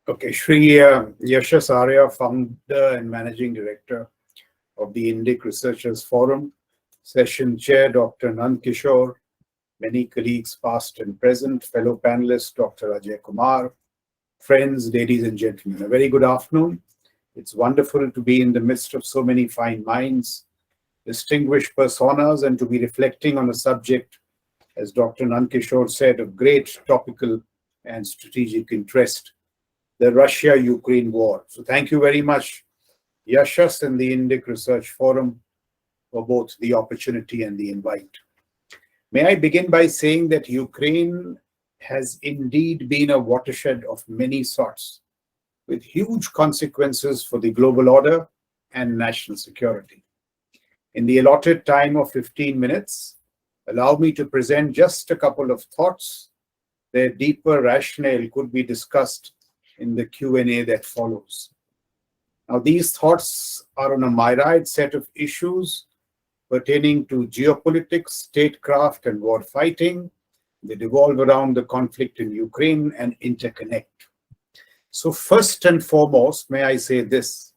Okay, Shri Yashas Arya, founder and managing director of the Indic Researchers Forum, session chair Dr. Nand Kishore, many colleagues past and present, fellow panelists Dr. Ajay Kumar, friends, ladies and gentlemen, a very good afternoon. It's wonderful to be in the midst of so many fine minds, distinguished personas, and to be reflecting on a subject, as Dr. Nand Kishore said, of great topical and strategic interest, the Russia-Ukraine war. So thank you very much, Yashas and the Indic Research Forum, for both the opportunity and the invite. May I begin by saying that Ukraine has indeed been a watershed of many sorts, with huge consequences for the global order and national security. In the allotted time of 15 minutes, allow me to present just a couple of thoughts. Their deeper rationale could be discussed in the Q&A that follows. Now, these thoughts are on a myriad set of issues pertaining to geopolitics, statecraft, and war fighting. They revolve around the conflict in Ukraine and interconnect. So first and foremost, may I say this,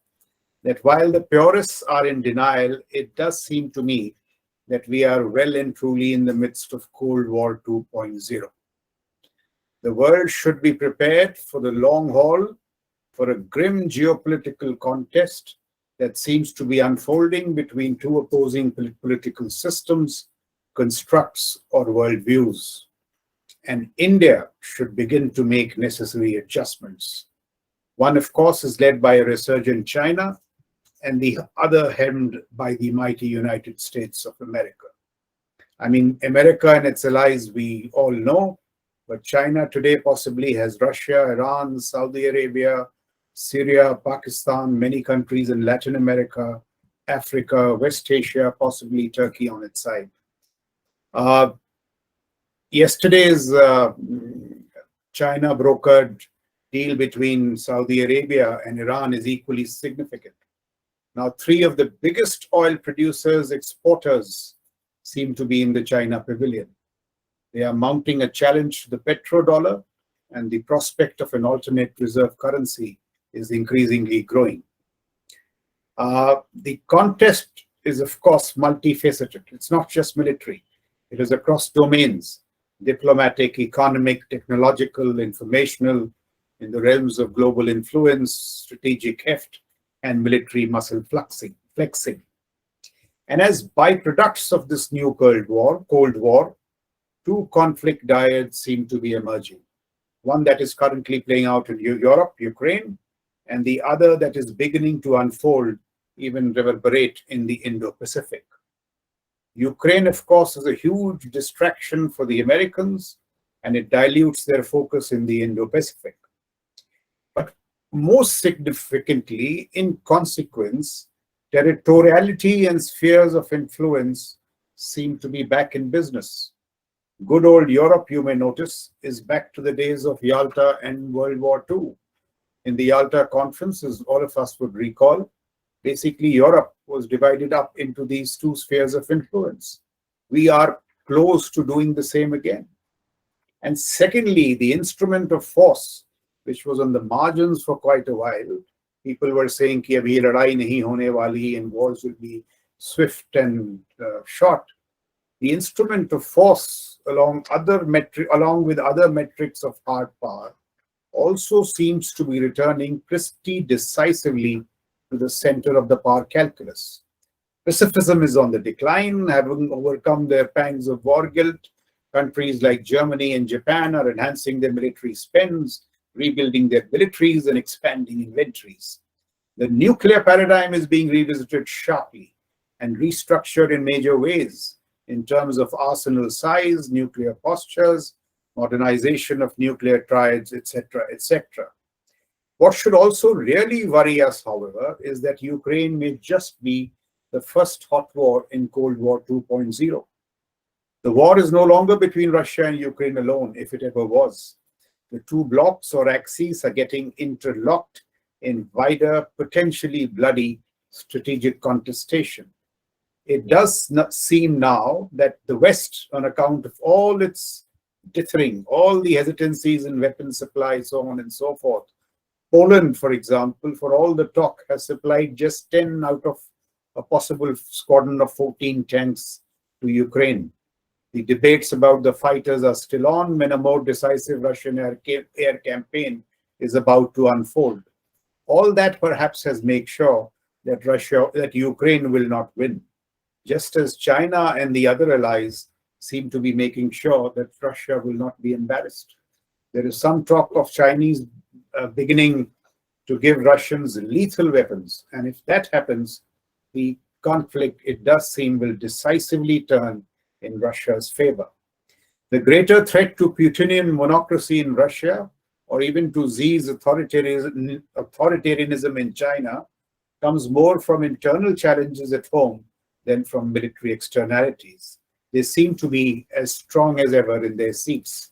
that while the purists are in denial, it does seem to me that we are well and truly in the midst of Cold War 2.0. The world should be prepared for the long haul, for a grim geopolitical contest that seems to be unfolding between two opposing political systems, constructs, or worldviews. And India should begin to make necessary adjustments. One, of course, is led by a resurgent China, and the other hemmed by the mighty United States of America. I mean, America and its allies we all know, but China today possibly has Russia, Iran, Saudi Arabia, Syria, Pakistan, many countries in Latin America, Africa, West Asia, possibly Turkey on its side. Yesterday's China brokered deal between Saudi Arabia and Iran is equally significant. Now, three of the biggest oil producers, exporters, seem to be in the China pavilion. They are mounting a challenge to the petrodollar, and the prospect of an alternate reserve currency is increasingly growing. The contest is, of course, multifaceted. It's not just military. It is across domains, diplomatic, economic, technological, informational, in the realms of global influence, strategic heft, and military muscle flexing. And as byproducts of this new Cold War, two conflict dyads seem to be emerging. One that is currently playing out in Europe, Ukraine, and the other that is beginning to unfold, even reverberate in the Indo-Pacific. Ukraine, of course, is a huge distraction for the Americans, and it dilutes their focus in the Indo-Pacific. But most significantly, in consequence, territoriality and spheres of influence seem to be back in business. Good old Europe, you may notice, is back to the days of Yalta and World War II. In the Yalta Conference, as all of us would recall, basically Europe was divided up into these two spheres of influence. We are close to doing the same again. And secondly, the instrument of force, which was on the margins for quite a while, people were saying कि अभी लड़ाई नहीं होने वाली and wars will be swift and short. The instrument of force, along with other metrics of hard power, also seems to be returning pretty decisively to the center of the power calculus. Pacifism is on the decline, having overcome their pangs of war guilt. Countries like Germany and Japan are enhancing their military spends, rebuilding their militaries, and expanding inventories. The nuclear paradigm is being revisited sharply and restructured in major ways in terms of arsenal size, nuclear postures, modernization of nuclear triads, etc., etc. What should also really worry us, however, is that Ukraine may just be the first hot war in Cold War 2.0. The war is no longer between Russia and Ukraine alone, if it ever was. The two blocs or axes are getting interlocked in wider, potentially bloody strategic contestation. It does not seem now that the West, on account of all its dithering, all the hesitancies in weapons supply, so on and so forth, Poland, for example, for all the talk, has supplied just 10 out of a possible squadron of 14 tanks to Ukraine. The debates about the fighters are still on when a more decisive Russian air campaign is about to unfold. All that perhaps has made sure that Ukraine will not win, just as China and the other allies seem to be making sure that Russia will not be embarrassed. There is some talk of Chinese beginning to give Russians lethal weapons, and if that happens, the conflict, it does seem, will decisively turn in Russia's favor. The greater threat to Putinian monocracy in Russia, or even to Xi's authoritarianism in China, comes more from internal challenges at home than from military externalities. They seem to be as strong as ever in their seats.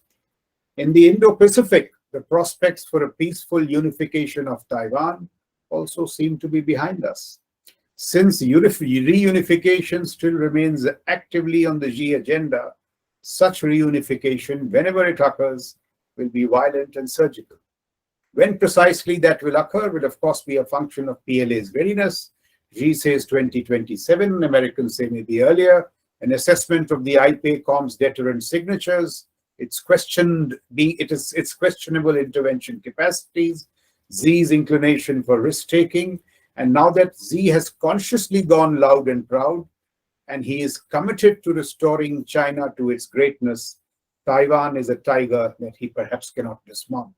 In the Indo-Pacific, the prospects for a peaceful unification of Taiwan also seem to be behind us. Since reunification still remains actively on the Xi agenda, such reunification, whenever it occurs, will be violent and surgical. When precisely that will occur will, of course, be a function of PLA's readiness. Xi says 2027, Americans say maybe earlier. An assessment of the IPACOM's deterrent signatures, its questionable intervention capacities, Xi's inclination for risk-taking, and now that Xi has consciously gone loud and proud, and he is committed to restoring China to its greatness, Taiwan is a tiger that he perhaps cannot dismount.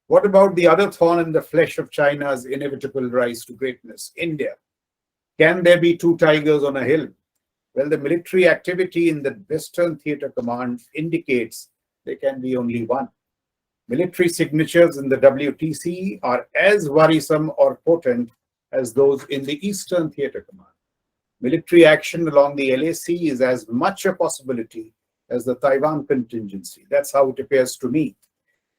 What about the other thorn in the flesh of China's inevitable rise to greatness, India? Can there be two tigers on a hill? Well, the military activity in the Western Theater Command indicates there can be only one. Military signatures in the WTC are as worrisome or potent as those in the Eastern Theater Command. Military action along the LAC is as much a possibility as the Taiwan contingency. That's how it appears to me.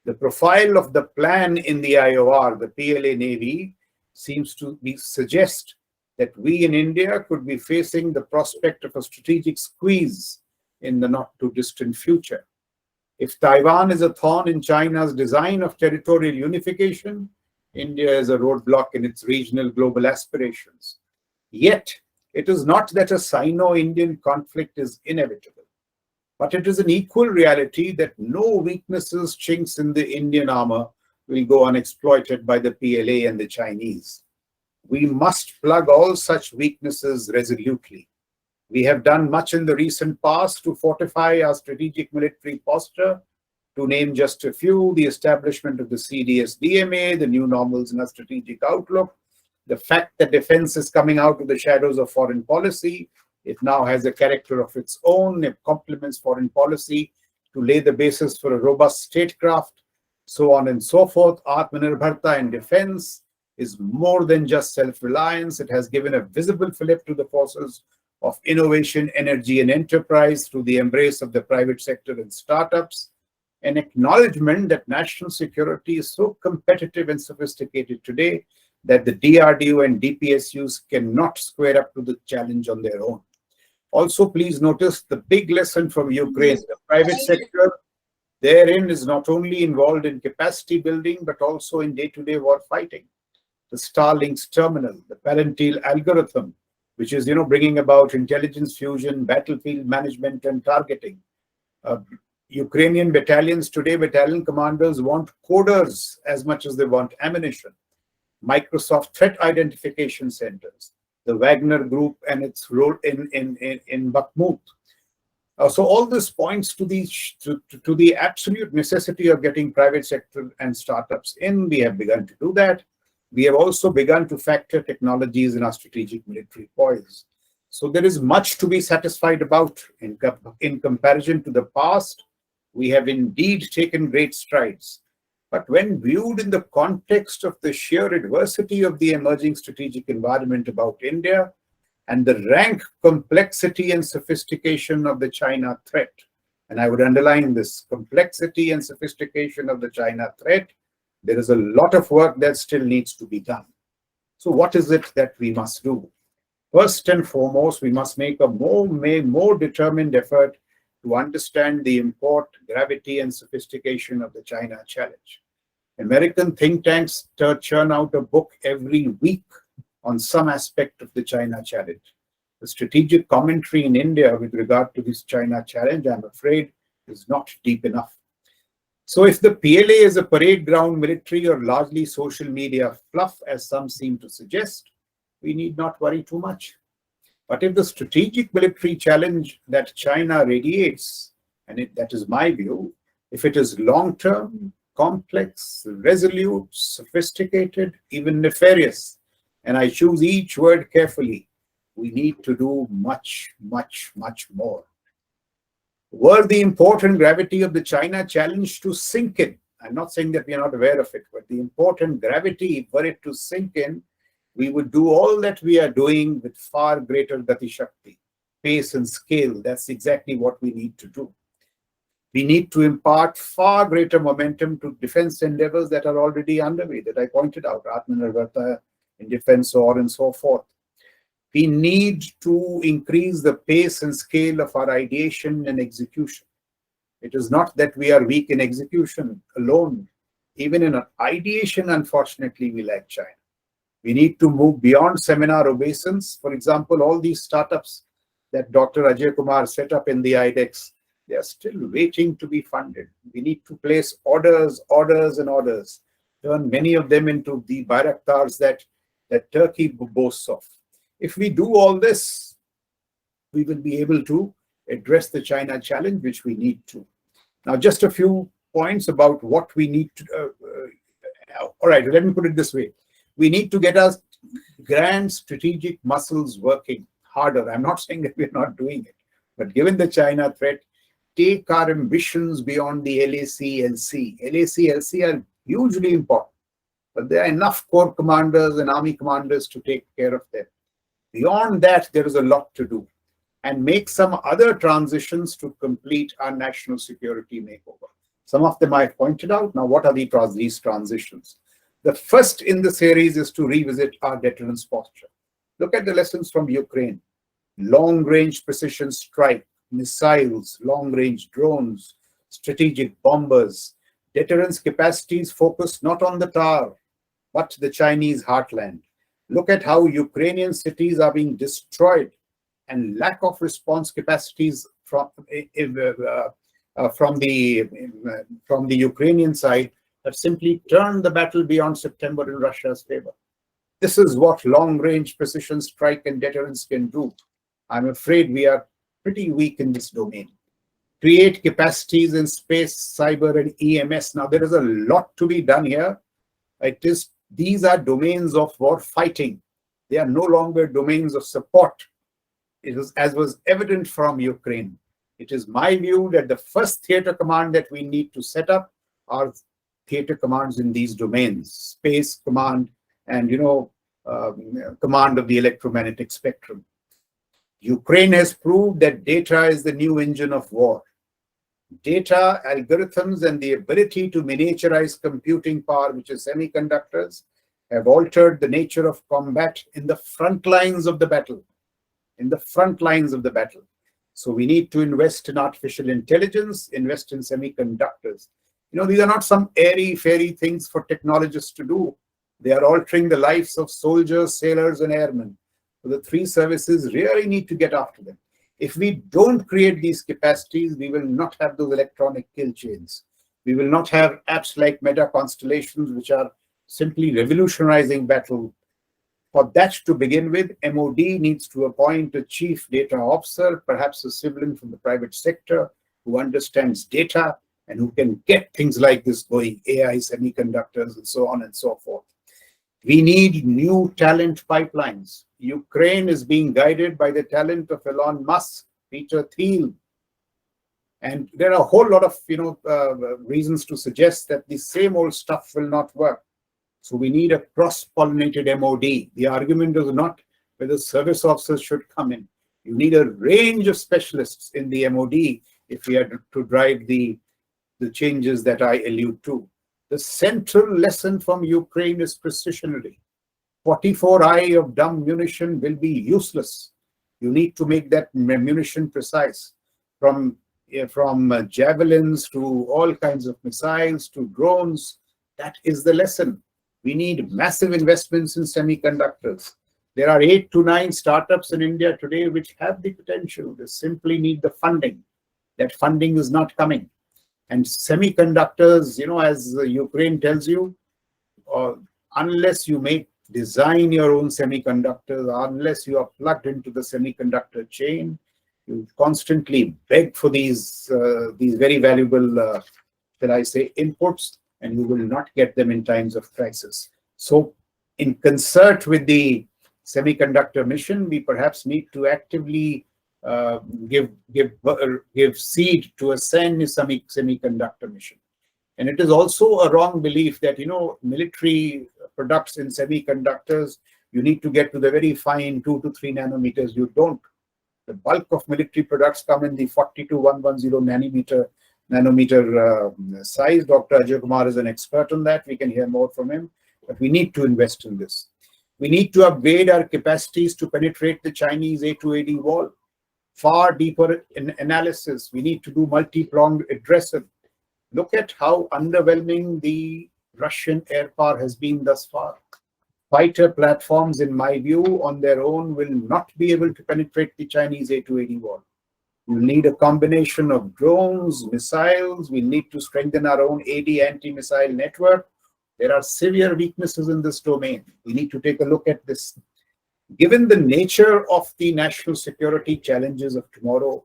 The profile of the plan in the IOR, the PLA Navy, seems to suggest that we in India could be facing the prospect of a strategic squeeze in the not-too-distant future. If Taiwan is a thorn in China's design of territorial unification, India is a roadblock in its regional global aspirations. Yet, it is not that a Sino-Indian conflict is inevitable, but it is an equal reality that no weaknesses, chinks in the Indian armor will go unexploited by the PLA and the Chinese. We must plug all such weaknesses resolutely. We have done much in the recent past to fortify our strategic military posture. To name just a few, the establishment of the CDS-DMA, the new normals in our strategic outlook, the fact that defense is coming out of the shadows of foreign policy. It now has a character of its own. It complements foreign policy to lay the basis for a robust statecraft, so on and so forth. Atmanirbharta in defense is more than just self-reliance. It has given a visible fillip to the forces of innovation, energy, and enterprise through the embrace of the private sector and startups. An acknowledgement that national security is so competitive and sophisticated today that the DRDO and DPSUs cannot square up to the challenge on their own. Also, please notice the big lesson from Ukraine. The private sector therein is not only involved in capacity building, but also in day-to-day war fighting. The Starlink's terminal, the Palantir algorithm, which is, bringing about intelligence fusion, battlefield management, and targeting. Ukrainian battalions today, battalion commanders want coders as much as they want ammunition. Microsoft threat identification centers, the Wagner Group and its role in Bakhmut. So all this points to the absolute necessity of getting private sector and startups in. We have begun to do that. We have also begun to factor technologies in our strategic military poise. So there is much to be satisfied about. In comparison to the past, we have indeed taken great strides. But when viewed in the context of the sheer adversity of the emerging strategic environment about India and the rank complexity and sophistication of the China threat, and I would underline this, complexity and sophistication of the China threat, there is a lot of work that still needs to be done. So what is it that we must do? First and foremost, we must make a more determined effort to understand the import, gravity, and sophistication of the China challenge. American think tanks churn out a book every week on some aspect of the China challenge. The strategic commentary in India with regard to this China challenge, I'm afraid, is not deep enough. So if the PLA is a parade ground military or largely social media fluff, as some seem to suggest, we need not worry too much. But if the strategic military challenge that China radiates, and that is my view, if it is long-term, complex, resolute, sophisticated, even nefarious, and I choose each word carefully, we need to do much, much, much more. Were the important gravity of the China challenge to sink in, I'm not saying that we are not aware of it, but the important gravity, were it to sink in, we would do all that we are doing with far greater gati shakti, pace and scale. That's exactly what we need to do. We need to impart far greater momentum to defense endeavors that are already underway, that I pointed out, Atmanirbharta in defense, or and so forth. We need to increase the pace and scale of our ideation and execution. It is not that we are weak in execution alone. Even in ideation, unfortunately, we lag China. We need to move beyond seminar obeisance. For example, all these startups that Dr. Ajay Kumar set up in the IDEX, they are still waiting to be funded. We need to place orders, and orders, turn many of them into the Bayraktars that Turkey boasts of. If we do all this, we will be able to address the China challenge, which we need to. Now, just a few points about what we need to. All right, let me put it this way. We need to get our grand strategic muscles working harder. I'm not saying that we're not doing it, but given the China threat, take our ambitions beyond the LAC-LC. LAC-LC are hugely important, but there are enough corps commanders and army commanders to take care of them. Beyond that, there is a lot to do, and make some other transitions to complete our national security makeover. Some of them I've pointed out. Now, what are these transitions? The first in the series is to revisit our deterrence posture. Look at the lessons from Ukraine. Long-range precision strike, missiles, long-range drones, strategic bombers. Deterrence capacities focus not on the tower, but the Chinese heartland. Look at how Ukrainian cities are being destroyed, and lack of response capacities from the Ukrainian side have simply turned the battle beyond September in Russia's favor. This is what long-range precision strike and deterrence can do. I'm afraid we are pretty weak in this domain. Create capacities in space, cyber, and EMS. Now, there is a lot to be done here. These are domains of war fighting. They are no longer domains of support. It is, as was evident from Ukraine. It is my view that the first theater command that we need to set up are theater commands in these domains: space command and command of the electromagnetic spectrum. Ukraine has proved that data is the new engine of war. Data, algorithms, and the ability to miniaturize computing power, which is semiconductors, have altered the nature of combat in the front lines of the battle. So we need to invest in artificial intelligence, invest in semiconductors. These are not some airy-fairy things for technologists to do. They are altering the lives of soldiers, sailors, and airmen. So the three services really need to get after them. If we don't create these capacities, we will not have those electronic kill chains. We will not have apps like meta constellations, which are simply revolutionizing battle. For that to begin with, MOD needs to appoint a chief data officer, perhaps a civilian from the private sector who understands data and who can get things like this going, AI, semiconductors, and so on and so forth. We need new talent pipelines. Ukraine is being guided by the talent of Elon Musk, Peter Thiel. And there are a whole lot of reasons to suggest that the same old stuff will not work. So we need a cross-pollinated MOD. The argument is not whether service officers should come in. You need a range of specialists in the MOD if we are to drive the changes that I allude to. The central lesson from Ukraine is precisionary. 44I of dumb munition will be useless. You need to make that munition precise, from javelins to all kinds of missiles to drones. That is the lesson. We need massive investments in semiconductors. There are 8 to 9 startups in India today which have the potential. They simply need the funding. That funding is not coming. And semiconductors, as Ukraine tells you, unless you design your own semiconductors, unless you are plugged into the semiconductor chain, you constantly beg for these very valuable, shall I say, inputs, and you will not get them in times of crisis. So, in concert with the semiconductor mission, we perhaps need to actively give seed to a semiconductor mission. And it is also a wrong belief that, military products in semiconductors, you need to get to the very fine 2 to 3 nanometers. You don't. The bulk of military products come in the 40 to 110 nanometer size. Dr. Ajay Kumar is an expert on that. We can hear more from him. But we need to invest in this. We need to upgrade our capacities to penetrate the Chinese A2AD wall. Far deeper in analysis. We need to do multi-pronged addressing. Look at how underwhelming the Russian air power has been thus far. Fighter platforms, in my view, on their own will not be able to penetrate the Chinese A2AD wall. You need a combination of drones, missiles. We need to strengthen our own AD anti-missile network. There are severe weaknesses in this domain. We need to take a look at this. Given the nature of the national security challenges of tomorrow,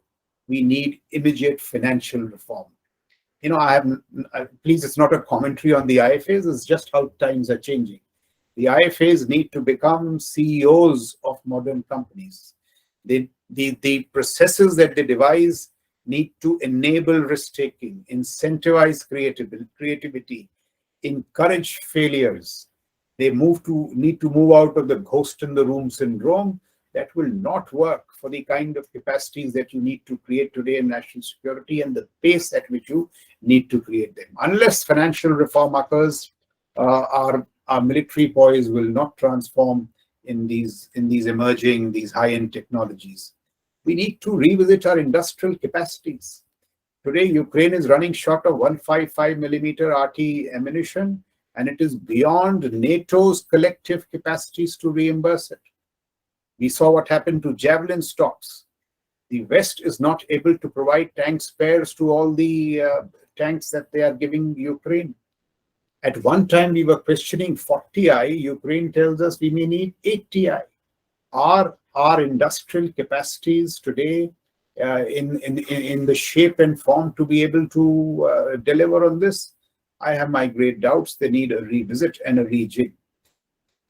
we need immediate financial reform. Please, it's not a commentary on the IFAs, it's just how times are changing. The IFAs need to become CEOs of modern companies. The processes that they devise need to enable risk-taking, incentivize creativity, encourage failures. They need to move out of the ghost in the room syndrome. That will not work for the kind of capacities that you need to create today in national security and the pace at which you need to create them. Unless financial reform occurs, our military poise will not transform in these emerging, these high-end technologies. We need to revisit our industrial capacities. Today, Ukraine is running short of 155 millimeter RT ammunition, and it is beyond NATO's collective capacities to reimburse it. We saw what happened to Javelin stocks. The West is not able to provide tank spares to all the tanks that they are giving Ukraine. At one time, we were questioning 40i. Ukraine tells us we may need 80i. Are our industrial capacities today in the shape and form to be able to deliver on this? I have my great doubts. They need a revisit and a rejig.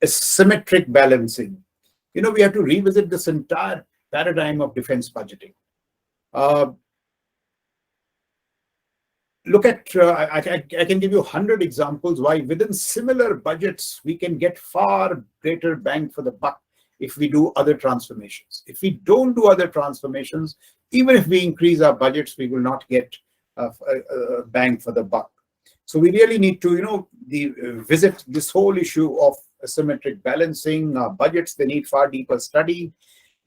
Asymmetric balancing. We have to revisit this entire paradigm of defense budgeting. Look at, I can give you 100 examples why within similar budgets, we can get far greater bang for the buck if we do other transformations. If we don't do other transformations, even if we increase our budgets, we will not get a bang for the buck. So we really need to, visit this whole issue of asymmetric balancing. Budgets, they need far deeper study.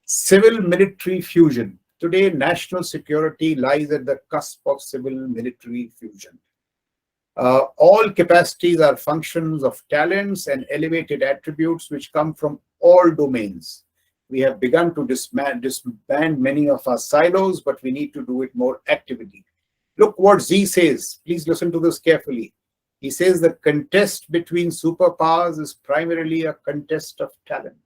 Civil-military fusion. Today, national security lies at the cusp of civil-military fusion. All capacities are functions of talents and elevated attributes which come from all domains. We have begun to disband many of our silos, but we need to do it more actively. Look what Z says. Please listen to this carefully. He says the contest between superpowers is primarily a contest of talent.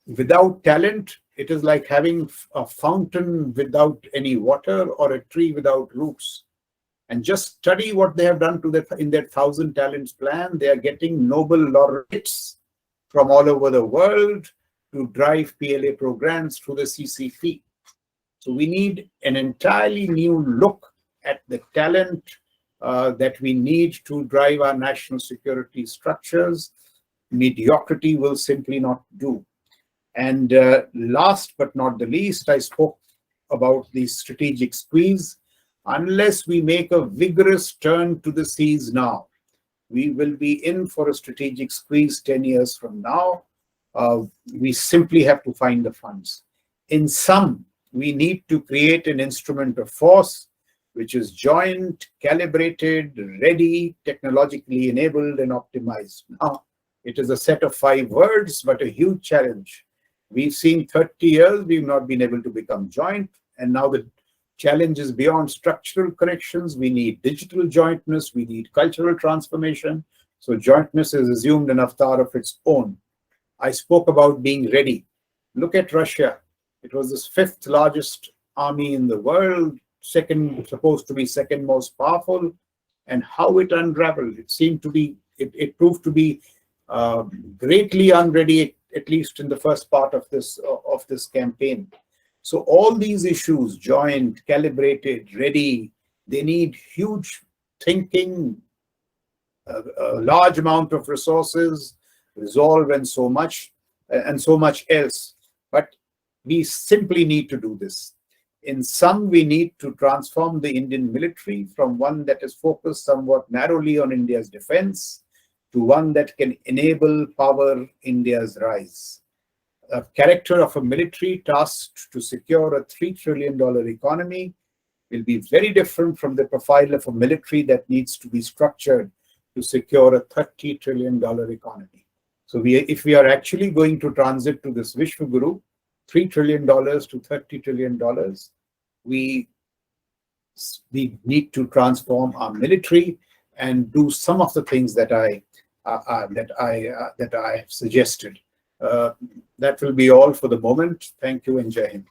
Without talent, it is like having a fountain without any water or a tree without roots. And just study what they have done in their 1,000 Talents plan. They are getting Nobel laureates from all over the world to drive PLA programs through the CCP. So we need an entirely new look at the talent that we need to drive our national security structures. Mediocrity will simply not do. And last but not the least, I spoke about the strategic squeeze. Unless we make a vigorous turn to the seas now, we will be in for a strategic squeeze 10 years from now. We simply have to find the funds. In sum, we need to create an instrument of force which is joint, calibrated, ready, technologically enabled, and optimized. Now, it is a set of 5 words, but a huge challenge. We've seen 30 years, we've not been able to become joint, and now the challenge is beyond structural corrections. We need digital jointness, we need cultural transformation. So jointness is assumed an avatar of its own. I spoke about being ready. Look at Russia. It was the 5th largest army in the world, supposed to be second most powerful, and how it unraveled. It proved to be greatly unready, at least in the first part of this campaign. So all these issues, joint, calibrated, ready, they need huge thinking, a large amount of resources, resolve, and so much else. But we simply need to do this. In sum, we need to transform the Indian military from one that is focused somewhat narrowly on India's defense to one that can enable, power India's rise. A character of a military tasked to secure a $3 trillion economy will be very different from the profile of a military that needs to be structured to secure a $30 trillion economy. So if we are actually going to transit to this Vishwaguru, $3 trillion to $30 trillion, we need to transform our military and do some of the things that I have suggested. That will be all for the moment. Thank you and Jai Hind.